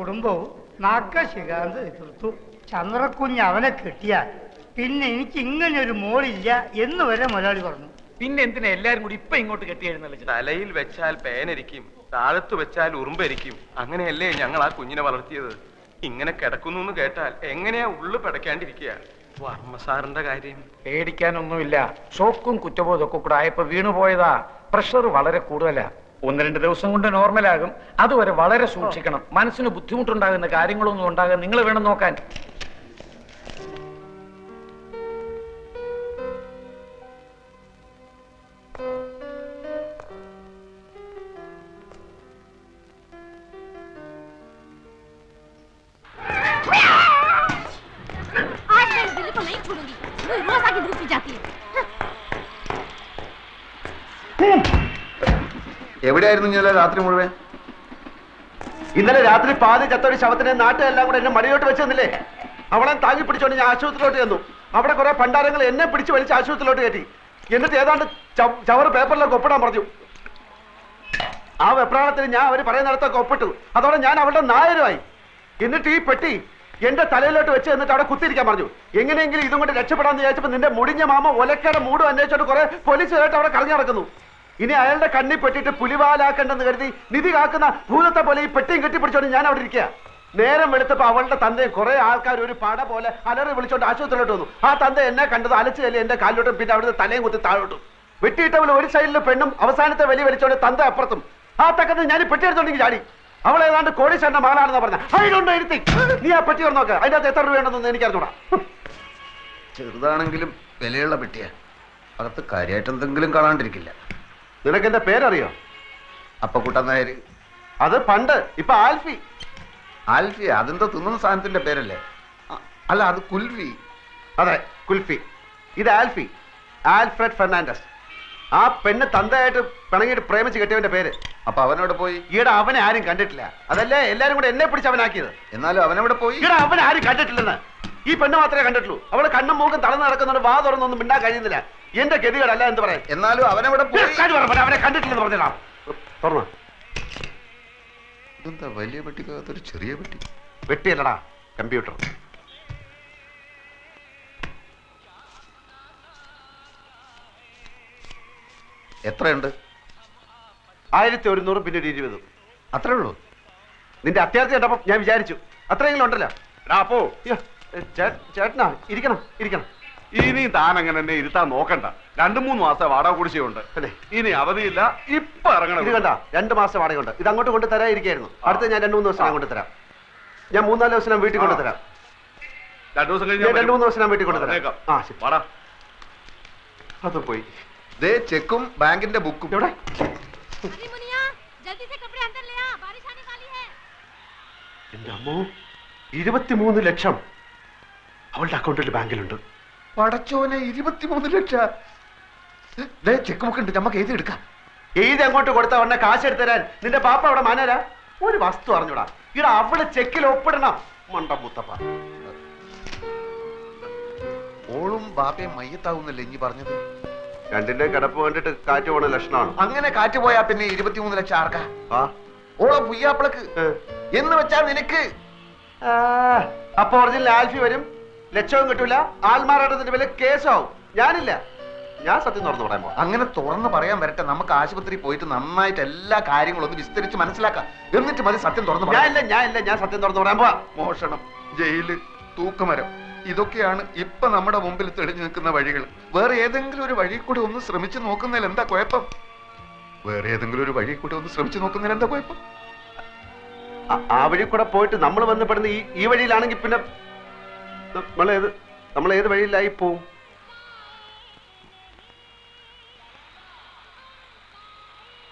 കുടുംബവും നാക്കശികാന്ത് എതിർത്തു. ചന്ദ്രക്കുഞ്ഞ് അവനെ കെട്ടിയാൽ പിന്നെ എനിക്ക് ഇങ്ങനെ ഒരു മോളില്ല എന്ന് വരെ മുതലാളി പറഞ്ഞു. പിന്നെ എന്തിനാ എല്ലാരും കൂടി ഇപ്പൊ ഇങ്ങോട്ട് കെട്ടിയായിരുന്നല്ലോ? തലയിൽ വെച്ചാൽ പേനരിക്കും, താഴത്ത് വെച്ചാൽ ഉറുമ്പരിക്കും. അങ്ങനെയല്ലേ ഞങ്ങൾ ആ കുഞ്ഞിനെ വളർത്തിയത്. ഇങ്ങനെ കിടക്കുന്നു എന്ന് കേട്ടാൽ എങ്ങനെയാ ഉള്ളു പിടയ്ക്കാണ്ടിരിക്കുക. വർമ്മ സാറിന്റെ കാര്യം പേടിക്കാനൊന്നുമില്ല. ഷോക്കും കുറ്റബോധവും ഒക്കെ കൂടെ ആയപ്പോ വീണുപോയതാ. പ്രഷർ വളരെ കൂടുതലാ. 1-2 ദിവസം കൊണ്ട് നോർമലാകും. അതുവരെ വളരെ സൂക്ഷിക്കണം. മനസ്സിന് ബുദ്ധിമുട്ടുണ്ടാകുന്ന കാര്യങ്ങളൊന്നും ഉണ്ടാകാൻ നിങ്ങൾ വേണം നോക്കാൻ. എവിടെയായിരുന്നു ഇന്നലെ രാത്രി മുഴുവൻ? ഇന്നലെ രാത്രി പാതി ചത്തൊരു ശവത്തിനെ നാട്ടിലെല്ലാം കൂടെ എന്നെ മടിയോട്ട് വെച്ച് തന്നില്ലേ? അവളെ താങ്ങി പിടിച്ചോണ്ട് ഞാൻ ആശുപത്രിയിലോട്ട് ചെന്നു. അവിടെ കുറെ പണ്ടാരങ്ങൾ എന്നെ പിടിച്ച് വലിച്ച് ആശുപത്രിയിലോട്ട് കയറ്റി. എന്നിട്ട് ഏതാണ്ട് ചവറ് പേപ്പറിലൊക്കെ ഒപ്പിടാൻ പറഞ്ഞു. ആ വെപ്രാളത്തിൽ ഞാൻ അവർ പറയുന്നിടത്തൊക്കെ ഒപ്പിട്ടു. അതോടെ ഞാൻ അവളുടെ നായരുമായി. എന്നിട്ട് ഈ പെട്ടി എന്റെ തലയിലോട്ട് വെച്ച് എന്നിട്ട് അവിടെ കുത്തിരിക്കാൻ പറഞ്ഞു. എങ്ങനെയെങ്കിലും ഇതും കൊണ്ട് രക്ഷപ്പെടാന്ന് വിചാരിച്ചപ്പോ നിന്റെ മുടിഞ്ഞ മാമ ഒലക്കയുടെ മൂടും അന്വേഷിച്ചോട്ട് കുറെ പോലീസുകാരായിട്ട് അവിടെ കളഞ്ഞു നടക്കുന്നു. ഇനി അയാളുടെ കണ്ണി പെട്ടിട്ട് പുലിവാലാക്കണ്ടെന്ന് കരുതി നിധി കാക്കുന്ന ഭൂതത്തെ പോലെ ഈ പെട്ടിയും കെട്ടിപ്പിടിച്ചോണ്ട് ഞാൻ അവിടെ ഇരിക്കുക. നേരം വെളുത്തപ്പോ അവളുടെ തന്തയും കുറെ ആൾക്കാർ ഒരു പട പോലെ അലറി വിളിച്ചോണ്ട് ആശുപത്രിയിലോട്ട് വന്നു. ആ തന്ത എന്നെ കണ്ടത് അലച്ചു കല്ലി എന്റെ കാലിലോട്ടും പിന്നെ അവിടുത്തെ തലയും കുത്തി താഴോട്ടും. വെട്ടിയിട്ടവൾ ഒരു സൈഡിൽ പെണ്ണും അവസാനത്തെ വലി വലിച്ചോണ്ട് തന്ത അപ്പുറത്തും. ആ തക്കത്ത് ഞാൻ പെട്ടി എടുത്തോണ്ടെങ്കിൽ ചാടി. അവൾ ഏതാണ്ട് കോടീശ്വരന്റെ മകളാണെന്ന് പറഞ്ഞ അതിലുണ്ടോ ഇരുത്തി നീ ആ പെട്ടി തുറന്ന് നോക്ക്. അതിന്റെ അകത്ത് എത്ര രൂപയുണ്ടെന്ന് എനിക്കറിഞ്ഞൂടാ. ചെറുതാണെങ്കിലും വിലയുള്ള പെട്ടിയാ. അകത്ത് കാര്യമായിട്ട് എന്തെങ്കിലും കാണാണ്ടിരിക്കില്ല. നിനക്ക് എന്റെ പേരറിയോ? അപ്പക്കുട്ടൻ നായർ. അത് പണ്ട്. ഇപ്പൊ ആൽഫി. ആൽഫി അതെന്തോ തിന്നുന്ന സാധനത്തിന്റെ പേരല്ലേ? അല്ല, അത് കുൽഫി. അതെ, കുൽഫി. ഇത് ആൽഫി, ആൽഫ്രഡ് ഫെർണാണ്ടസ്. ആ പെണ്ണ് തന്തയായിട്ട് പിണങ്ങിയിട്ട് പ്രേമിച്ച് കെട്ടിയവന്റെ പേര്. അപ്പൊ അവനോട് പോയി? ഈടെ അവനെ ആരും കണ്ടിട്ടില്ല. അതല്ലേ എല്ലാരും കൂടെ എന്നെ പിടിച്ച് അവനാക്കിയത്. എന്നാലും അവനവിടെ പോയി? ഈടെ അവനെ ആരും കണ്ടിട്ടില്ലെന്ന്. ഈ പെണ്ണ് മാത്രമേ കണ്ടിട്ടുള്ളൂ. അവള് കണ്ണും മൂക്കും തളർന്ന് നടക്കുന്നതുകൊണ്ട് വാ തുറന്നൊന്നും മിണ്ടാൻ കഴിയുന്നില്ല. എന്റെ ഗതികളല്ല എന്ത് പറയാൻ. എന്നാലും അവനവിടെ പോയി? അവനെ കണ്ടിട്ടില്ലെന്ന് പറഞ്ഞാ തുറന്നു. ഇതെന്താ വലിയ പെട്ടിക്കകത്തൊരു ചെറിയ പെട്ടി? പെട്ടിയല്ലടാ, കമ്പ്യൂട്ടർ. എത്രയുണ്ട്? 1100 പിന്നെ 20. അത്രേ ഉള്ളൂ? നിന്റെ അത്യാവശ്യം കേട്ടപ്പോ ഞാൻ വിചാരിച്ചു അത്രയെങ്കിലും ഉണ്ടല്ലോ. അപ്പോ ചേട്ടനാ ഇരിക്കണം ഇരിക്കണം. ഇനി താൻ അങ്ങനെ എന്നെ ഇരുത്താൻ നോക്കണ്ട. 2-3 മാസം വാടക കുടിശ്ശിയുണ്ട്. ഇനി അവധിയില്ല. ഇപ്പൊ ഇറങ്ങണം. ഇത് കണ്ട 2 മാസം വാടകയുണ്ട്. ഇത് അങ്ങോട്ട് കൊണ്ട് തരാതിരിക്കായിരുന്നു. അടുത്ത ഞാൻ 2-3 ദിവസം കൊണ്ടുതരാം. ഞാൻ 3-4 ദിവസം വീട്ടിൽ കൊണ്ടുതരാം. 2 ദിവസം കഴിഞ്ഞ് 2-3 ദിവസം വീട്ടിൽ കൊണ്ടുതരാം. ആ ശരി. വാടാ. അത് പോയി. ദേ ചെക്കും ബാങ്കിന്റെ ബുക്കും. എവിടെ? എന്റെ അമ്മോ, 23 ലക്ഷം അവളുടെ അക്കൗണ്ടിൽ ബാങ്കിലുണ്ട്. പടച്ചോനെ, 23 ലക്ഷം. ദേ ചെക്ക് ബുക്ക് ഉണ്ട്, നമുക്ക് എഴുതി എടുക്കാം. എഴുതി അങ്ങോട്ട് കൊടുത്ത ഉടനെ കാശ് എടുത്തരാൻ നിന്റെ പാപ്പ അവിടെ മാനരാ? ഒരു വസ്തു അറിഞ്ഞൂടാ. ഇവിടെ അവള് ചെക്കിൽ ഒപ്പിടണം. മണ്ട മുത്തപ്പ. ഓളും ബാപ്പയും മയ്യത്താവുന്നല്ലേ ഇനി പറഞ്ഞത്? രണ്ടിന്റെ കിടപ്പ് കണ്ടിട്ട് കാറ്റ് പോണ ലക്ഷണമാണ്. അങ്ങനെ കാറ്റ് പോയാ പിന്നെ 23 ലക്ഷം ആർക്കാ? ആ ഓളെ പുയ്യാപ്പിളക്ക് എന്ന് വെച്ചാ നിനക്ക്. അപ്പൊ ഒറിജിനൽ ആൽഫി വരും, ലക്ഷവും കിട്ടൂല, ആൾമാറാട്ടത്തിന്റെ വില കേസാവും. ഞാനില്ല, ഞാൻ സത്യം തുറന്നു പറയാൻ പോവാം. അങ്ങനെ തുറന്ന് പറയാൻ വരട്ടെ. നമുക്ക് ആശുപത്രി പോയിട്ട് നന്നായിട്ട് എല്ലാ കാര്യങ്ങളും ഒന്ന് വിസ്തരിച്ച് മനസ്സിലാക്കാം. എന്നിട്ട് മതി സത്യം തുറന്നു പറയാൻ. ഞാൻ സത്യം തുറന്നു പറയാൻ പോവാ. മോഷണം, ജയില്, തൂക്കുമരം, ഇതൊക്കെയാണ് ഇപ്പൊ നമ്മുടെ മുമ്പിൽ തെളിഞ്ഞു നിൽക്കുന്ന വഴികൾ. വേറെ ഏതെങ്കിലും ഒരു വഴി കൂടി ഒന്ന് ശ്രമിച്ചു നോക്കുന്നതിൽ എന്താ കുഴപ്പം? വേറെ ഏതെങ്കിലും ഒരു വഴി കൂടി ഒന്ന് ശ്രമിച്ചു നോക്കുന്നതിൽ എന്താ കുഴപ്പം? ആ വഴി കൂടെ പോയിട്ട് നമ്മൾ ബന്ധപ്പെടുന്ന ഈ വഴിയിലാണെങ്കിൽ പിന്നെ നമ്മൾ ഏത് വഴിയിലായി പോവും?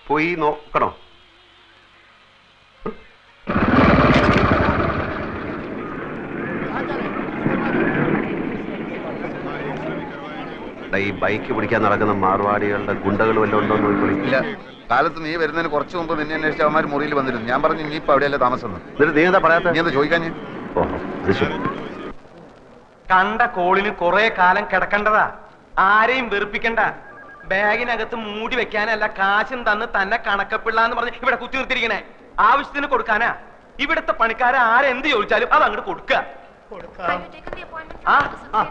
പോയി നോക്കണോ? ഈ ബൈക്ക് പിടിക്കാൻ നടക്കുന്ന മാർവാടികളുടെ ഗുണ്ടകൾ വല്ലതും ഉണ്ടോ എന്ന് നോക്കിക്കോളി. ഇല്ല, കാലത്ത് നീ വരുന്നതിന് കുറച്ച് മുമ്പ് നിന്നെ അന്വേഷിച്ച അവന്മാർ മുറിയിൽ വന്നിരുന്നു. ഞാൻ പറഞ്ഞു നീ ഇപ്പൊ അവിടെയല്ലേ താമസം. നീ എന്താ പറയാത്ത? നീ എന്താ ചോദിക്കാൻ? കണ്ട കോളിന് കുറെ കാലം കിടക്കണ്ടതാ. ആരെയും വെറുപ്പിക്കണ്ട. ബാഗിനകത്ത് മൂടി വെക്കാനല്ല, കാശും തന്ന് തന്നെ കണക്കപ്പിള്ള എന്ന് പറഞ്ഞ് ഇവിടെ കുത്തി നിർത്തിയിരിക്കണേ. ആവശ്യത്തിന് കൊടുക്കാനാ. ഇവിടുത്തെ പണിക്കാരെ ആരെന്ത് ചോദിച്ചാലും അത് അങ്ങോട്ട് കൊടുക്കുക. കൊടുക്കാം. ആ, ആ.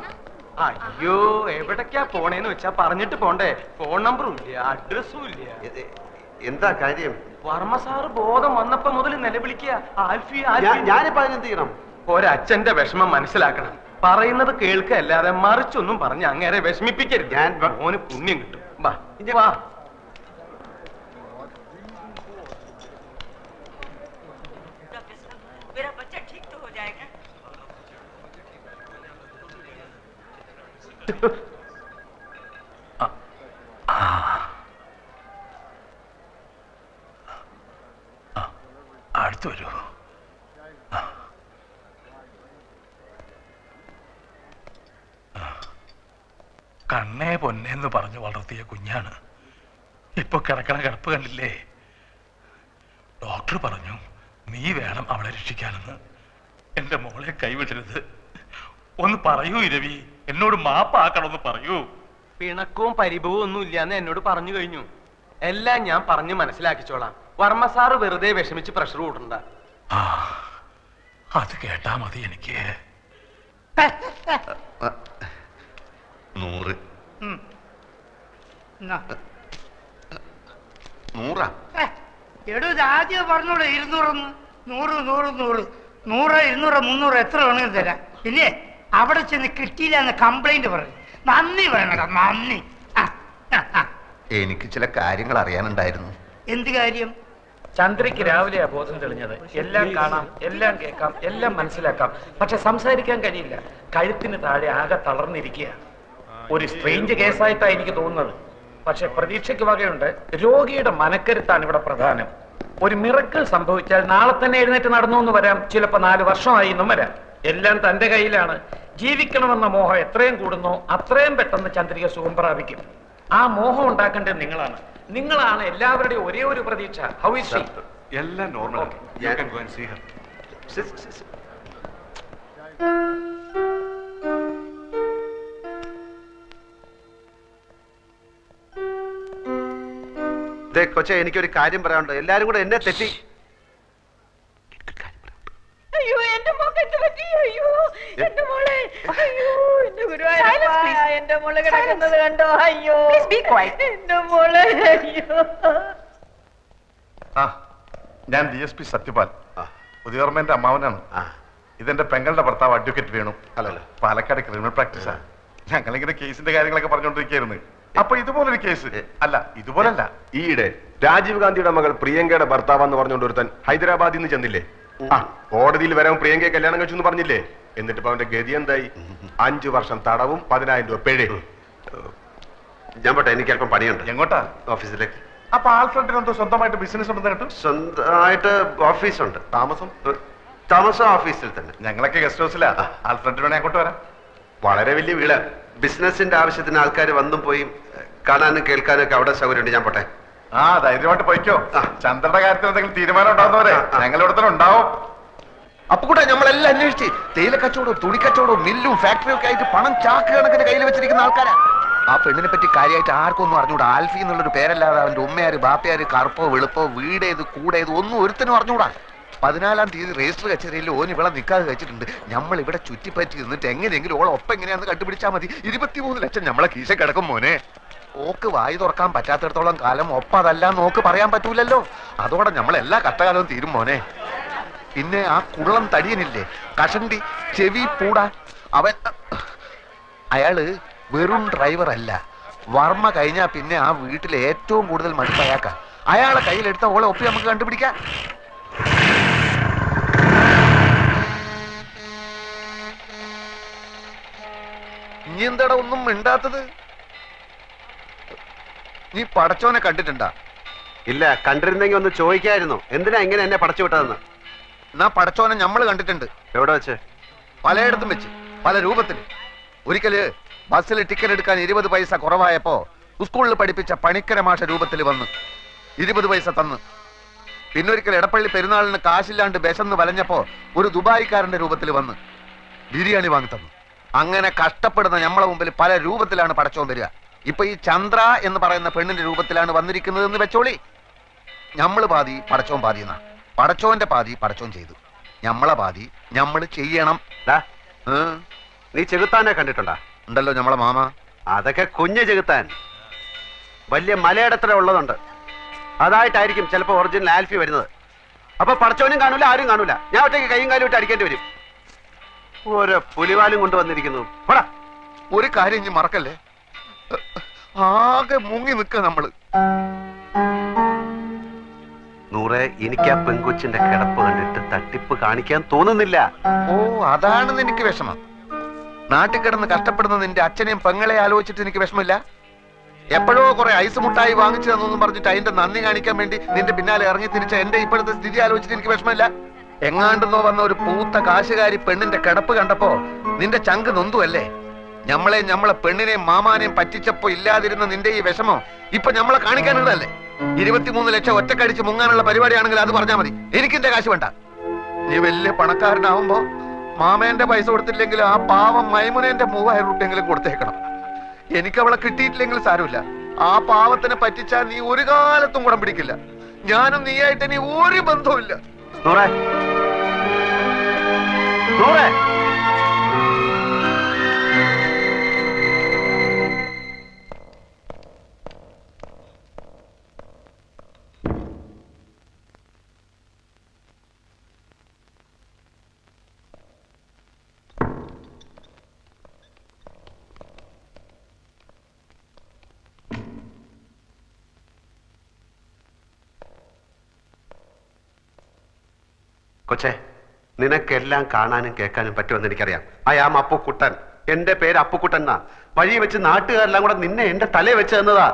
അയ്യോ എവിടേക്കാ പോണേന്ന് വെച്ചാ പറഞ്ഞിട്ട് പോണ്ടേ. ഫോൺ നമ്പറും ഇല്ല, അഡ്രസ്സും ഇല്ല. എന്താ കാര്യം? വർമ്മ സാറ് ബോധം വന്നപ്പോ മുതൽ നിലവിളിക്കുക, ആൽഫി ഞാനിപ്പോ അതിനെന്ത് ചെയ്യണം? ഒരച്ഛന്റെ വിഷമം മനസ്സിലാക്കണം. പറയുന്നത് കേൾക്കല്ലാതെ മറിച്ചൊന്നും പറഞ്ഞ് അങ്ങേരെ വിഷമിപ്പിക്കരുത്. മോന് പുണ്യം കിട്ടും. വാ വാ. मेरा बच्चा ठीक तो हो जाएगा। അടുത്ത് വരൂ. കണ്ണേ പൊന്നേന്ന് പറഞ്ഞു വളർത്തിയ കുഞ്ഞാണ്. ഇപ്പൊ കിടക്കണ കിടപ്പ് കണ്ടില്ലേ? ഡോക്ടർ പറഞ്ഞു നീ വേണം അവളെ രക്ഷിക്കാനെന്ന്. എന്റെ മോളെ കൈവിടരുത്. ഒന്ന് പറയൂ ഇരവി, എന്നോട് മാപ്പാക്കണമെന്ന് പറയൂ. പിണക്കവും പരിഭവവും ഒന്നും ഇല്ലാന്ന് എന്നോട് പറഞ്ഞു കഴിഞ്ഞു. എല്ലാം ഞാൻ പറഞ്ഞു മനസ്സിലാക്കിച്ചോളാം. വർമ്മ സാറ് വെറുതെ വിഷമിച്ച് പ്രഷർ കൂട്ടണ്ട. ആ, അത് കേട്ടാ മതി എനിക്ക്. 100. എന്നാ. 100? എടോ ഇത് ആദ്യം പറഞ്ഞോളൂ 200. 100 100 100 100 200 300 എത്ര വേണമെങ്കിലും തരാം. പിന്നെ അവിടെ ചെന്ന് കിട്ടിയില്ല എന്ന് കംപ്ലൈന്റ് പറഞ്ഞു. നന്ദി വേണടാ, നന്ദി. എനിക്ക് ചില കാര്യങ്ങൾ അറിയാനുണ്ടായിരുന്നു. എന്ത് കാര്യം? ചന്ദ്രയ്ക്ക് രാവിലെയാ ബോധം തെളിഞ്ഞത്. എല്ലാം കാണാം, എല്ലാം കേൾക്കാം, എല്ലാം മനസ്സിലാക്കാം, പക്ഷെ സംസാരിക്കാൻ കഴിയില്ല. കഴുത്തിന് താഴെ ആകെ തളർന്നിരിക്കുക. ഒരു സ്ട്രേഞ്ച് കേസായിട്ടാ എനിക്ക് തോന്നുന്നത്. പക്ഷെ പ്രതീക്ഷയ്ക്ക് വകയുണ്ട്. രോഗിയുടെ മനക്കരുത്താണ് ഇവിടെ പ്രധാനം. ഒരു മിറക്കിൾ സംഭവിച്ചാൽ നാളെ തന്നെ എഴുന്നേറ്റ് നടന്നു എന്ന് വരാം, ചിലപ്പോ 4 വർഷമായി എന്നും വരാം. എല്ലാം തന്റെ കയ്യിലാണ്. ജീവിക്കണമെന്ന മോഹം എത്രയും കൂടുന്നോ അത്രയും പെട്ടെന്ന് ചന്ദ്രിക സുഖം പ്രാപിക്കും. ആ മോഹം ഉണ്ടാക്കേണ്ടത് നിങ്ങളാണ്. നിങ്ങളാണ് എല്ലാവരുടെയും ഒരേ ഒരു പ്രതീക്ഷ. How is she? എല്ലാം normal. You can go and see her. കൊച്ചെ, എനിക്കൊരു കാര്യം പറയാനുണ്ട്. എല്ലാരും കൂടെ എന്നെ തെറ്റി. അയ്യോ എന്റെ മോൾക്ക് എന്ത് പറ്റി? അയ്യോ എന്റെ മോളെ, അയ്യോ എന്റെ ഗുരുവായൂരപ്പ, എന്റെ മോളെ കിടക്കുന്നത് കണ്ടോ? അയ്യോ എന്റെ മോളെ, അയ്യോ. ആ, ഞാൻ DSP സത്യപാൽ, പുതിയോർമ്മന്റെ അമ്മാവനാണ്. ഇതെന്റെ പെങ്ങളുടെ ഭർത്താവ് അഡ്വക്കേറ്റ് വേണു. അല്ലല്ലോ, പാലക്കാട് ക്രിമിനൽ പ്രാക്ടീസാ. ഞങ്ങളിങ്ങനെ കേസിന്റെ കാര്യങ്ങളൊക്കെ പറഞ്ഞുകൊണ്ടിരിക്കുകയായിരുന്നു. അപ്പൊ ഇതുപോലൊരു കേസ് അല്ല, ഇതുപോലല്ല. ഈയിടെ രാജീവ് ഗാന്ധിയുടെ മകൾ പ്രിയങ്കയുടെ ഭർത്താവെന്ന് പറഞ്ഞുകൊണ്ട് ഒരുത്തൻ ഹൈദരാബാദിൽ നിന്ന് ചെന്നില്ലേ? ആ, കോടതിയിൽ വരാൻ പ്രിയങ്കയെ കല്യാണം കഴിച്ചു പറഞ്ഞില്ലേ? എന്നിട്ട് ഇപ്പൊ അവന്റെ ഗതി എന്തായി? 5 വർഷം തടവും 10,000 രൂപ പിഴ. ഞാൻ പോട്ടെ, എനിക്ക് അല്പം പണിയുണ്ട്. എങ്ങോട്ടാ? ഓഫീസിലേക്ക്. അപ്പൊ ആൽഫ്രണ്ടിന് എന്തോ സ്വന്തമായിട്ട് ബിസിനസ് ഉണ്ടെന്ന് കേട്ടു. സ്വന്തമായിട്ട് ഓഫീസുണ്ട്. താമസം ഓഫീസിൽ തന്നെ. ഞങ്ങളൊക്കെ ഗസ്റ്റ് ഹൗസിലാ. ആൽഫ്രണ്ടിന് വേണേ അങ്ങോട്ട് വരാം. വളരെ വലിയ വീട്. ബിസിനസിന്റെ ആവശ്യത്തിന് ആൾക്കാർ വന്നും പോയി കാണാനും കേൾക്കാനും ഒക്കെ അവിടെ സൗകര്യമുണ്ട്. ഞാൻ പോട്ടെ. ആ, ധൈര്യമായിട്ട് പോയിക്കോ. ചന്ദ്രയുടെ കാര്യത്തിൽ എന്തെങ്കിലും തീരുമാനം ഉണ്ടാവുന്നവരെ ഞങ്ങൾ ഇവിടെ തന്നെ ഉണ്ടാവും. അപ്പൊ കൂടെ നമ്മളെല്ലാം അന്വേഷിച്ച് തേയില കച്ചവടവും തുണി കച്ചവടവും മില്ലും ഫാക്ടറിയും ഒക്കെ ആയിട്ട് പണം ചാക്ക് കണക്കിന് കയ്യിൽ വെച്ചിരിക്കുന്ന ആൾക്കാരാ. ആ പെണ്ണിനെ പറ്റി കാര്യമായിട്ട് ആർക്കും ഒന്നും അറിഞ്ഞൂടാ. ആൽഫി എന്നുള്ളൊരു പേരല്ലാതെ അവന്റെ ഉമ്മയാര് ബാപ്പയാര് കറുപ്പോ വെളുപ്പോ വീടേത് കൂടേത് ഒന്നും ഒരുത്തനും അറിഞ്ഞൂടാ. 14-ാം തീയതി രജിസ്റ്റർ കച്ചേരിയിൽ ഓന് ഇവിടെ നിൽക്കാതെ വെച്ചിട്ടുണ്ട്. നമ്മൾ ഇവിടെ ചുറ്റിപ്പറ്റി നിന്നിട്ട് എങ്ങനെയെങ്കിലും ഓളെ ഒപ്പം എങ്ങനെയാണെന്ന് കണ്ടുപിടിച്ചാൽ മതി. 23 ലക്ഷം നമ്മളെ കീശ കിടക്കും മോനെ. ഓക്ക് വായി തുറക്കാൻ പറ്റാത്തിടത്തോളം കാലം ഒപ്പം അതല്ല നോക്ക് പറയാൻ പറ്റൂലല്ലോ. അതോടെ നമ്മളെല്ലാ കഷ്ടകാലവും തീരും മോനെ. പിന്നെ ആ കുള്ളം തടിയനില്ലേ, കഷണ്ടി ചെവി പൂടാ, അയാള് വെറും ഡ്രൈവർ അല്ല. വർമ്മ കഴിഞ്ഞാ പിന്നെ ആ വീട്ടിലെ ഏറ്റവും കൂടുതൽ മടുപ്പ് അയാൾക്കാ. അയാളെ കയ്യിലെടുത്ത ഓളെ ഒപ്പി നമുക്ക് കണ്ടുപിടിക്കാം. ഇനി എന്താടാ ഒന്നും മിണ്ടാത്തത്? നീ പടച്ചോനെ കണ്ടിട്ടുണ്ടാ? ഇല്ല, കണ്ടിരുന്നെങ്കിൽ ഒന്ന് ചോദിക്കായിരുന്നു. എന്തിനാ ഇങ്ങനെ എന്നെ പടച്ചു വിട്ടതെന്ന്. എന്നാ പടച്ചോനെ നമ്മൾ കണ്ടിട്ടുണ്ട്. എവിടെ വെച്ച്? പലയിടത്തും വെച്ച്, പല രൂപത്തിൽ. ഒരിക്കല് ബസ്സിൽ ടിക്കറ്റ് എടുക്കാൻ 20 പൈസ കുറവായപ്പോ സ്കൂളിൽ പഠിപ്പിച്ച പണിക്കര മാഷ രൂപത്തിൽ വന്ന് 20 പൈസ തന്ന്. പിന്നൊരിക്കൽ എടപ്പള്ളി പെരുന്നാളിന് കാശില്ലാണ്ട് ബെശന്ന് വലഞ്ഞപ്പോ ഒരു ദുബായിക്കാരന്റെ രൂപത്തിൽ വന്ന് ബിരിയാണി വാങ്ങി തന്നു. അങ്ങനെ കഷ്ടപ്പെടുന്ന നമ്മളെ മുമ്പിൽ പല രൂപത്തിലാണ് പടച്ചോൻ വരിക. ഇപ്പൊ ഈ ചന്ദ്ര എന്ന് പറയുന്ന പെണ്ണിന്റെ രൂപത്തിലാണ് വന്നിരിക്കുന്നത് എന്ന് വെച്ചോളി. ഞമ്മള് പാതി പടച്ചോൻ പാതി എന്നാ. പടച്ചോന്റെ പാതി പടച്ചോൻ ചെയ്തു, ഞമ്മളെ പാതി ഞമ്മള് ചെയ്യണം. നീ ചെകുത്താനെ കണ്ടിട്ടുണ്ടാ? ഉണ്ടല്ലോ ഞമ്മളെ മാമ. അതൊക്കെ കുഞ്ഞ് ചെകുത്താൻ, വലിയ മലയിടത്ര ഉള്ളതുണ്ട്. അതായിട്ടായിരിക്കും ചിലപ്പോ ഒറിജിനൽ ആൽഫി വരുന്നത്. അപ്പൊ പടച്ചോനും കാണൂല, ആരും കാണൂല. ഞാൻ ഒറ്റയ്ക്ക് കൈയും കാലും ഇട്ട് അടിക്കേണ്ടി വരും. ഓരോ പുലിവാലും കൊണ്ടുവന്നിരിക്കുന്നു. ഒരു കാര്യം ഇനി മറക്കല്ലേ, ആകെ മുങ്ങി നിൽക്കുക നമ്മള്. നൂറെ, എനിക്ക് ആ പെൺകൊച്ചിന്റെ കിടപ്പ് കണ്ടിട്ട് തട്ടിപ്പ് കാണിക്കാൻ തോന്നുന്നില്ല. ഓ, അതാണ് എനിക്ക് വിഷമം. നാട്ടിൽ കിടന്ന് കഷ്ടപ്പെടുന്ന നിന്റെ അച്ഛനെയും പെങ്ങളെ ആലോചിച്ചിട്ട് എനിക്ക് വിഷമില്ല. എപ്പോഴോ കുറെ ഐസ് മുട്ടായി വാങ്ങിച്ചു തന്നൊന്നും പറഞ്ഞിട്ട് അതിന്റെ നന്ദി കാണിക്കാൻ വേണ്ടി നിന്റെ പിന്നാലെ ഇറങ്ങി തിരിച്ച എന്റെ ഇപ്പോഴത്തെ സ്ഥിതി ആലോചിച്ചിട്ട് എനിക്ക് വിഷമമില്ല. എങ്ങാണ്ടെന്നോ വന്ന ഒരു പൂത്ത കാശുകാരി പെണ്ണിന്റെ കിടപ്പ് കണ്ടപ്പോ നിന്റെ ചങ്ക് നൊന്തുവല്ലേ? ഞമ്മളെ പെണ്ണിനെയും മാമാനെയും പറ്റിച്ചപ്പോ ഇല്ലാതിരുന്ന നിന്റെ ഈ വിഷമം ഇപ്പൊ ഞമ്മളെ കാണിക്കാനുള്ളതല്ലേ? 23 ലക്ഷം ഒറ്റക്കടിച്ച് മുങ്ങാനുള്ള പരിപാടിയാണെങ്കിൽ അത് പറഞ്ഞാൽ മതി, എനിക്കിന്റെ കാശ് വേണ്ട. നീ വലിയ പണക്കാരനാവുമ്പോ മാമേന്റെ പൈസ കൊടുത്തില്ലെങ്കിൽ ആ പാവം മൈമുനേന്റെ 3000 രൂപയെങ്കിലും കൊടുത്തേക്കണം. എനിക്ക് അവളെ കിട്ടിയിട്ടില്ലെങ്കിൽ സാരമില്ല. ആ പാവത്തിനെ പറ്റിച്ചാൽ നീ ഒരു കാലത്തും കുടം പിടിക്കില്ല. ഞാനും നീയായിട്ട് ഇനി ഒരു ബന്ധവുമില്ല. കൊച്ചേ, നിനക്കെല്ലാം കാണാനും കേൾക്കാനും പറ്റുമെന്ന് എനിക്കറിയാം. I am Appukuttan. എന്റെ പേര് അപ്പുക്കുട്ടൻ എന്നാ. വഴി വെച്ച് നാട്ടുകാരെല്ലാം കൂടെ നിന്നെ എന്റെ തലയിൽ വെച്ച് തന്നതാ.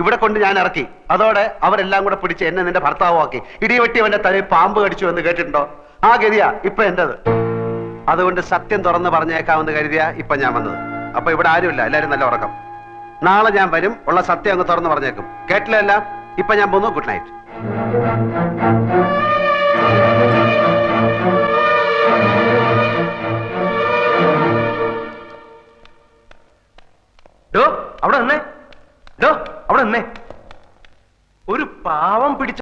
ഇവിടെ കൊണ്ട് ഞാൻ ഇറക്കി. അതോടെ അവരെല്ലാം കൂടെ പിടിച്ച് എന്നെ നിന്റെ ഭർത്താവാക്കി. ഇടിവെട്ടി അവന്റെ തലയിൽ പാമ്പ് കടിച്ചു എന്ന് കേട്ടിട്ടുണ്ടോ? ആ ഗതിയാ ഇപ്പൊ എന്റേത്. അതുകൊണ്ട് സത്യം തുറന്ന് പറഞ്ഞേക്കാമെന്ന് കരുതിയാ ഇപ്പൊ ഞാൻ വന്നത്. അപ്പൊ ഇവിടെ ആരുമില്ല, എല്ലാരും നല്ല ഉറക്കം. നാളെ ഞാൻ വരും, ഉള്ള സത്യം അങ്ങ് തുറന്ന് പറഞ്ഞേക്കും. കേട്ടില്ല എല്ലാം? ഇപ്പൊ ഞാൻ പോന്നു. Good night. അവിടെ നിന്നേ, അവിടെ നിന്നേ. ഒരു പാവം പിടിച്ച